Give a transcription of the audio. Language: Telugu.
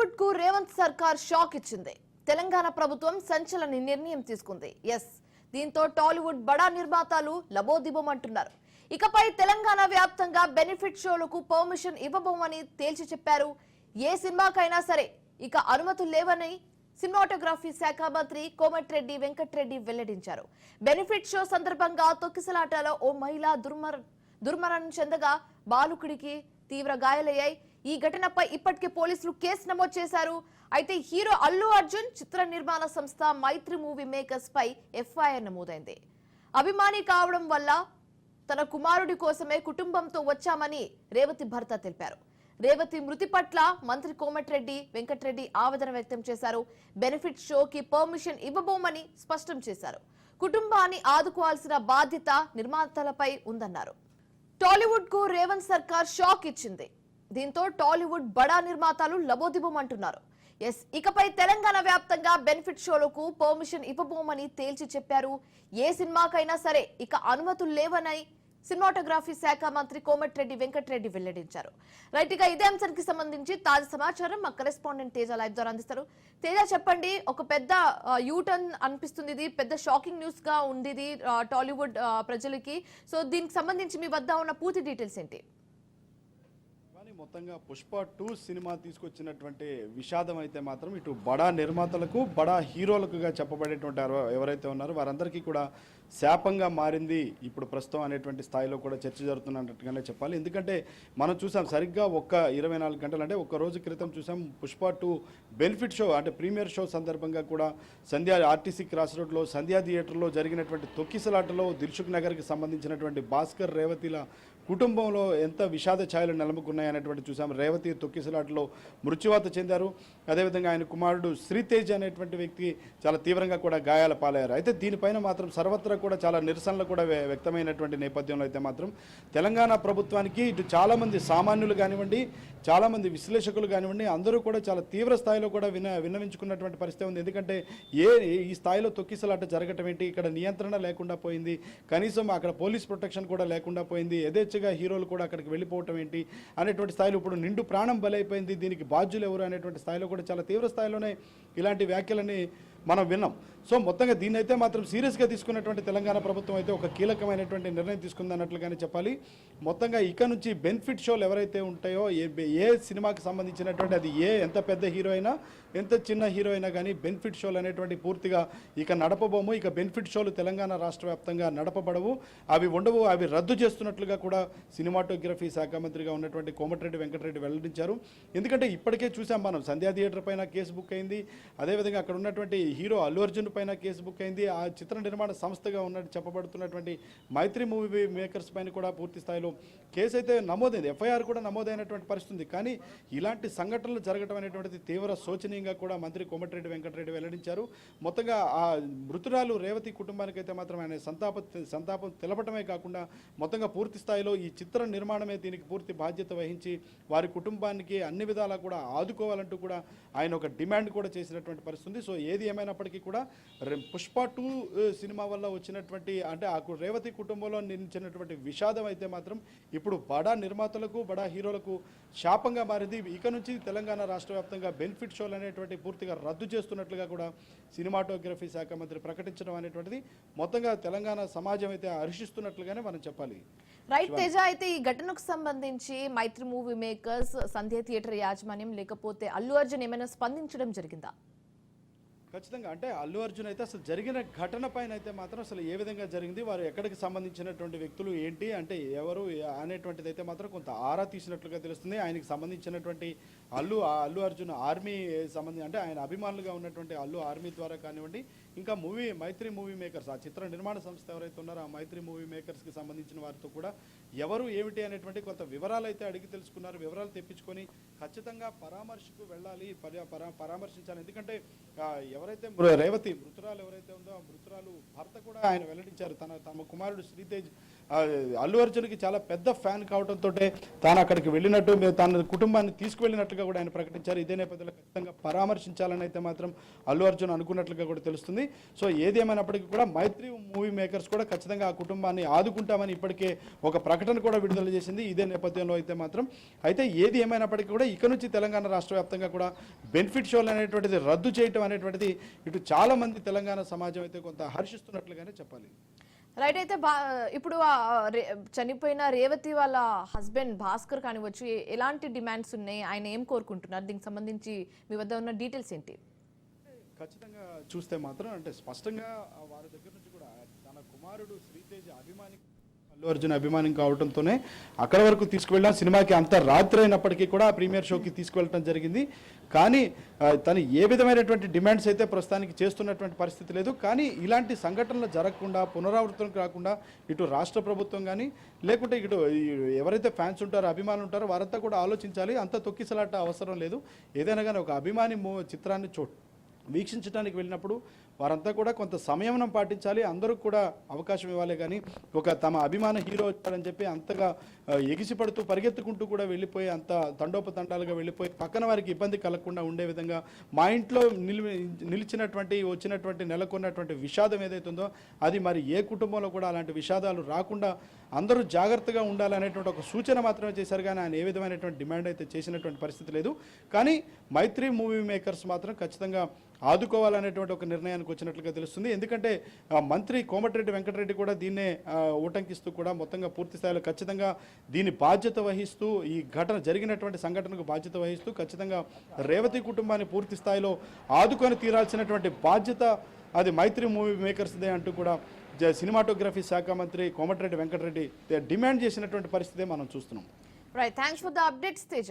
టాలీవుడ్ కు రేవంత్ సర్కార్ షాక్ ఇచ్చింది. తెలంగాణ ప్రభుత్వం సంచలన నిర్ణయం తీసుకుంది. దీంతో టాలీవుడ్ బడా నిర్మాతలు లబోదిబోమంటున్నారు. ఇకపై తెలంగాణ వ్యాప్తంగా బెనిఫిట్ షోలకు పర్మిషన్ ఇవ్వబోమని తేల్చి చెప్పారు. ఏ సినిమాకైనా సరే ఇక అనుమతులు లేవని సినిమాటోగ్రఫీ శాఖ మంత్రి కోమటిరెడ్డి వెంకటరెడ్డి వెల్లడించారు. బెనిఫిట్ షో సందర్భంగా తొక్కిసలాటలో ఓ మహిళ దుర్మరణం చెందగా బాలుకుడికి తీవ్ర గాయాలయ్యాయి. ఈ ఘటనపై ఇప్పటికే పోలీసులు కేసు నమోదు చేశారు. అయితే హీరో అల్లు అర్జున్ చిత్ర నిర్మాణ సంస్థ మైత్రి మూవీ మేకర్స్ పై ఎఫ్ఐఆర్ నమోదైంది. అభిమాని కావడం వల్ల తన కుమారుడి కోసమే కుటుంబంతో వచ్చామని రేవతి భర్త తెలిపారు. రేవతి మృతి పట్ల మంత్రి కోమటిరెడ్డి వెంకటరెడ్డి ఆవేదన వ్యక్తం చేశారు. బెనిఫిట్ షోకి పర్మిషన్ ఇవ్వబోమని స్పష్టం చేశారు. కుటుంబాన్ని ఆదుకోవాల్సిన బాధ్యత నిర్మాతలపై ఉందన్నారు. టాలీవుడ్ కు రేవంత్ సర్కార్ షాక్ ఇచ్చింది. దీంతో టాలీవుడ్ బడా నిర్మాతలు లబోదిబోమంటున్నారు. ఇకపై తెలంగాణ వ్యాప్తంగా బెనిఫిట్ షోలకు పర్మిషన్ ఇవ్వబోమని తేల్చి చెప్పారు. ఏ సినిమాకైనా సరే ఇక అనుమతులు లేవని సినిమాటోగ్రఫీ శాఖ మంత్రి కోమటిరెడ్డి వెంకటరెడ్డి వెల్లడించారు. రైట్ గా ఇదే అంశానికి సంబంధించి తాజా సమాచారం మా కరెస్పాండెంట్ తేజ లైవ్ ద్వారా అందిస్తారు. తేజ, చెప్పండి, ఒక పెద్ద యూటర్న్ అనిపిస్తుంది, ఇది పెద్ద షాకింగ్ న్యూస్ గా ఉంది ఇది టాలీవుడ్ ప్రజలకి. సో దీనికి సంబంధించి మీ వద్ద ఉన్న పూర్తి డీటెయిల్స్ ఏంటి? మొత్తంగా పుష్ప 2 సినిమా తీసుకొచ్చినటువంటి విషాదం అయితే మాత్రం ఇటు బడా నిర్మాతలకు బడా హీరోలకుగా చెప్పబడేటువంటి ఎవరైతే ఉన్నారో వారందరికీ కూడా శాపంగా మారింది ఇప్పుడు ప్రస్తుతం అనేటువంటి స్థాయిలో కూడా చర్చ జరుగుతున్నట్టుగానే చెప్పాలి. ఎందుకంటే మనం చూసాం సరిగ్గా ఒక్క 24 గంటలు అంటే ఒక్క రోజు క్రితం చూసాం పుష్ప 2 బెనిఫిట్ షో అంటే ప్రీమియర్ షో సందర్భంగా కూడా సంధ్యా ఆర్టీసీ క్రాస్ రోడ్లో సంధ్యా థియేటర్లో జరిగినటువంటి తొక్కిసలాటలో దిల్సుఖ్ నగర్కి సంబంధించినటువంటి భాస్కర్ రేవతిల కుటుంబంలో ఎంత విషాద ఛాయలు నెలకొన్నాయనేటువంటి చూసాం. రేవతి తొక్కిసలాటలో మృత్యువాత చెందారు. అదేవిధంగా ఆయన కుమారుడు శ్రీతేజ్ అనేటువంటి వ్యక్తి చాలా తీవ్రంగా కూడా గాయాల పాలయ్యారు. అయితే దీనిపైన మాత్రం సర్వత్రా కూడా చాలా నిరసనలు కూడా వ్యక్తమైనటువంటి నేపథ్యంలో అయితే మాత్రం తెలంగాణ ప్రభుత్వానికి ఇటు చాలామంది సామాన్యులు కానివ్వండి, చాలామంది విశ్లేషకులు కానివ్వండి, అందరూ కూడా చాలా తీవ్ర స్థాయిలో కూడా విన్నవించుకున్నటువంటి పరిస్థితి ఉంది. ఎందుకంటే ఈ స్థాయిలో తొక్కిసలాట జరగటం ఏంటి, ఇక్కడ నియంత్రణ లేకుండా పోయింది, కనీసం అక్కడ పోలీస్ ప్రొటెక్షన్ కూడా లేకుండా పోయింది, యథేచ్ఛగా హీరోలు కూడా అక్కడికి వెళ్ళిపోవటం ఏంటి అనేటువంటి స్థాయిలో ఇప్పుడు నిండు ప్రాణం బలైపోయింది, దీనికి బాధ్యులు ఎవరు అనేటువంటి స్థాయిలో కూడా చాలా తీవ్ర స్థాయిలోనే ఇలాంటి వ్యాఖ్యలని మనం విన్నాం. సో మొత్తంగా దీన్ని అయితే మాత్రం సీరియస్గా తీసుకున్నటువంటి తెలంగాణ ప్రభుత్వం అయితే ఒక కీలకమైనటువంటి నిర్ణయం తీసుకుంది అన్నట్లుగానే చెప్పాలి. మొత్తంగా ఇక నుంచి బెనిఫిట్ షోలు ఎవరైతే ఉంటాయో ఏ సినిమాకి సంబంధించినటువంటి అది ఎంత పెద్ద హీరో అయినా ఎంత చిన్న హీరో అయినా కానీ బెనిఫిట్ షోలు అనేటువంటి పూర్తిగా ఇక నడపబోము. ఇక బెనిఫిట్ షోలు తెలంగాణ రాష్ట్ర వ్యాప్తంగా నడపబడవు, అవి ఉండవు, అవి రద్దు చేస్తున్నట్లుగా కూడా సినిమాటోగ్రఫీ శాఖ మంత్రిగా ఉన్నటువంటి కోమటిరెడ్డి వెంకటరెడ్డి వెల్లడించారు. ఎందుకంటే ఇప్పటికే చూసాం మనం సంధ్యా థియేటర్ పైన కేసు బుక్ అయింది, అదేవిధంగా అక్కడ ఉన్నటువంటి హీరో అల్లు అర్జున్ పైన కేసు బుక్ అయింది, ఆ చిత్ర నిర్మాణ సంస్థగా ఉన్నట్టు చెప్పబడుతున్నటువంటి మైత్రి మూవీ మేకర్స్ పైన కూడా పూర్తి స్థాయిలో కేసు అయితే నమోదైంది, ఎఫ్ఐఆర్ కూడా నమోదైనటువంటి పరిస్థితి. కానీ ఇలాంటి సంఘటనలు జరగడం అనేటువంటిది తీవ్ర శోచనీయంగా కూడా మంత్రి కోమటిరెడ్డి వెంకటరెడ్డి వెల్లడించారు. మొత్తంగా ఆ మృతురాలు రేవతి కుటుంబానికి అయితే మాత్రం ఆయన సంతాపం తెలపడమే కాకుండా మొత్తంగా పూర్తి స్థాయిలో ఈ చిత్ర నిర్మాణమే దీనికి పూర్తి బాధ్యత వహించి వారి కుటుంబానికి అన్ని విధాలా కూడా ఆదుకోవాలంటూ కూడా ఆయన ఒక డిమాండ్ కూడా చేసినటువంటి పరిస్థితి. సో ఏది ఏమైనప్పటికీ కూడా పుష్ప 2 సినిమా వల్ల వచ్చినటువంటి అంటే ఆ రేవతి కుటుంబంలో నిలిచినటువంటి విషాదం అయితే మాత్రం ఇప్పుడు బడా నిర్మాతలకు బడా హీరోలకు శాపంగా మారింది. ఇక నుంచి తెలంగాణ రాష్ట్ర వ్యాప్తంగా బెనిఫిట్ షోలు అనేటువంటి పూర్తిగా రద్దు చేస్తున్నట్లుగా కూడా సినిమాటోగ్రఫీ శాఖ మంత్రి ప్రకటించడం అనేటువంటిది మొత్తంగా తెలంగాణ సమాజం అయితే హర్షిస్తున్నట్లుగానే మనం చెప్పాలి. రైట్ తేజ, అయితే ఈ ఘటనకు సంబంధించి మైత్రి మూవీ మేకర్స్, సంధ్యా థియేటర్ యాజమాన్యం లేకపోతే అల్లు అర్జున్ ఏమైనా స్పందించడం జరిగిందా? ఖచ్చితంగా అంటే అల్లు అర్జున్ అయితే అసలు జరిగిన ఘటన పైన అయితే మాత్రం అసలు ఏ విధంగా జరిగింది, వారు ఎక్కడికి సంబంధించినటువంటి వ్యక్తులు ఏంటి అంటే ఎవరు అనేటువంటిది అయితే మాత్రం కొంత ఆరా తీసినట్లుగా తెలుస్తుంది. ఆయనకి సంబంధించినటువంటి అల్లు అర్జున్ ఆర్మీ అంటే ఆయన అభిమానులుగా ఉన్నటువంటి అల్లు ఆర్మీ ద్వారా కానివ్వండి, ఇంకా మైత్రి మూవీ మేకర్స్ ఆ చిత్ర నిర్మాణ సంస్థ ఎవరైతే ఉన్నారో ఆ మైత్రి మూవీ మేకర్స్కి సంబంధించిన వారితో కూడా ఎవరు ఏమిటి అనేటువంటి కొంత వివరాలు అయితే అడిగి తెలుసుకున్నారు. వివరాలు తెప్పించుకొని ఖచ్చితంగా పరామర్శకు వెళ్ళాలి, పరామర్శించాలి. ఎందుకంటే ఎవరైతే రేవతి మృతురాలు ఎవరైతే ఉందో ఆ మృతురాలు భర్త కూడా ఆయన వెల్లడించారు. తమ కుమారుడు శ్రీతేజ్ అల్లు అర్జున్కి చాలా పెద్ద ఫ్యాన్ కావడంతో తాను అక్కడికి వెళ్ళినట్టు తన కుటుంబాన్ని తీసుకువెళ్ళినట్లుగా కూడా ఆయన ప్రకటించారు. ఇదే నేపథ్యంలో ఖచ్చితంగా పరామర్శించాలని అయితే మాత్రం అల్లు అర్జున్ అనుకున్నట్లుగా కూడా తెలుస్తుంది. సో ఏది ఏమైనప్పటికీ కూడా మైత్రి మూవీ మేకర్స్ కూడా ఖచ్చితంగా ఆ కుటుంబాన్ని ఆదుకుంటామని ఇప్పటికే ఒక ప్రకటన కూడా విడుదల చేసింది. ఇదే నేపథ్యంలో అయితే ఏది ఏమైనప్పటికీ కూడా ఇక నుంచి తెలంగాణ రాష్ట్ర వ్యాప్తంగా కూడా బెనిఫిట్ షోలు అనేటువంటిది రద్దు చేయటం అనేటువంటిది ఇటు చాలా మంది తెలంగాణ సమాజం అయితే కొంత హర్షిస్తున్నట్లుగానే చెప్పాలి. రైట్. అయితే ఇప్పుడు చనిపోయిన రేవతి వాళ్ళ హస్బెండ్ భాస్కర్ కానివచ్చు, ఎలాంటి డిమాండ్స్ ఉన్నాయి, ఆయన ఏం కోరుకుంటున్నారు, దీనికి సంబంధించి మీ వద్ద ఉన్న డీటెయిల్స్ ఏంటి? ఖచ్చితంగా చూస్తే మాత్రం అంటే స్పష్టంగా వారి దగ్గర నుంచి కూడా తన కుమారుడు శ్రీతేజ్ అభిమాని అల్లు అర్జున్ అభిమానం కావడంతోనే అక్కడ వరకు తీసుకువెళ్ళిన సినిమాకి అంత రాత్రి అయినప్పటికీ కూడా ప్రీమియర్ షోకి తీసుకువెళ్ళడం జరిగింది. కానీ తను ఏ విధమైనటువంటి డిమాండ్స్ అయితే ప్రస్తుతానికి చేస్తున్నటువంటి పరిస్థితి లేదు. కానీ ఇలాంటి సంఘటనలు జరగకుండా పునరావృతం కాకుండా ఇటు రాష్ట్ర ప్రభుత్వం కానీ లేకుంటే ఇటు ఎవరైతే ఫ్యాన్స్ ఉంటారో అభిమానులు ఉంటారో వారంతా కూడా ఆలోచించాలి. అంత తొక్కిసలాట అవసరం లేదు. ఏదైనా కానీ ఒక అభిమాని చిత్రాన్ని వీక్షించడానికి వెళ్ళినప్పుడు వారంతా కూడా కొంత సంయమనం పాటించాలి. అందరూ కూడా అవకాశం ఇవ్వాలి. కానీ ఒక తమ అభిమాన హీరో వచ్చారని చెప్పి అంతగా ఎగిసిపడుతూ పరిగెత్తుకుంటూ కూడా వెళ్ళిపోయి అంత తండోపతండాలుగా వెళ్ళిపోయి పక్కన వారికి ఇబ్బంది కలగకుండా ఉండే విధంగా మా ఇంట్లో వచ్చినటువంటి నెలకొన్నటువంటి విషాదం ఏదైతే ఉందో అది మరి ఏ కుటుంబంలో కూడా అలాంటి విషాదాలు రాకుండా అందరూ జాగ్రత్తగా ఉండాలనేటువంటి ఒక సూచన మాత్రమే చేశారు. కానీ ఆయన ఏ విధమైనటువంటి డిమాండ్ అయితే చేసినటువంటి పరిస్థితి లేదు. కానీ మైత్రి మూవీ మేకర్స్ మాత్రం ఖచ్చితంగా ఆదుకోవాలనేటువంటి ఒక నిర్ణయానికి వచ్చినట్లుగా తెలుస్తుంది. ఎందుకంటే మంత్రి కోమటిరెడ్డి వెంకటరెడ్డి కూడా దీన్నే ఊటంకిస్తూ కూడా మొత్తంగా పూర్తి స్థాయిలో ఖచ్చితంగా దీని బాధ్యత వహిస్తూ ఈ జరిగినటువంటి సంఘటనకు బాధ్యత వహిస్తూ ఖచ్చితంగా రేవతి కుటుంబాన్ని పూర్తి స్థాయిలో ఆదుకొని తీరాల్సినటువంటి బాధ్యత అది మైత్రి మూవీ మేకర్స్దే అంటూ కూడా సినిమాటోగ్రఫీ శాఖ మంత్రి కోమటిరెడ్డి వెంకటరెడ్డి డిమాండ్ చేసినటువంటి పరిస్థితే మనం చూస్తున్నాం. Right. Thanks for the updates Teja.